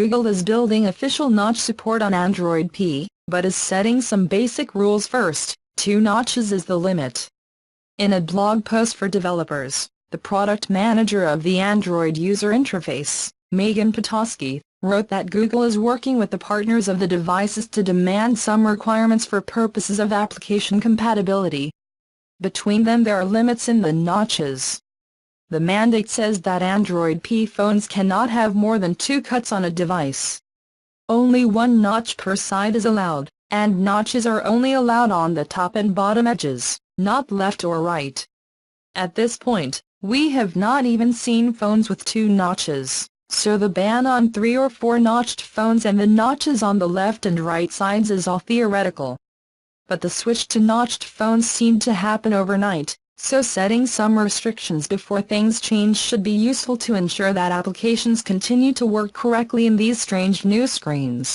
Google is building official notch support on Android P, but is setting some basic rules first. 2 notches is the limit. In a blog post for developers, the product manager of the Android user interface, Potoski, wrote that Google is working with the partners of the devices to demand some requirements for purposes of application compatibility. Between them there are limits in the notches. The mandate says that Android P phones cannot have more than 2 cuts on a device. Only 1 notch per side is allowed, and notches are only allowed on the top and bottom edges, not left or right. At this point, we have not even seen phones with 2 notches, so the ban on 3 or 4 notched phones and the notches on the left and right sides is all theoretical. But the switch to notched phones seemed to happen overnight, so setting some restrictions before things change should be useful to ensure that applications continue to work correctly in these strange new screens.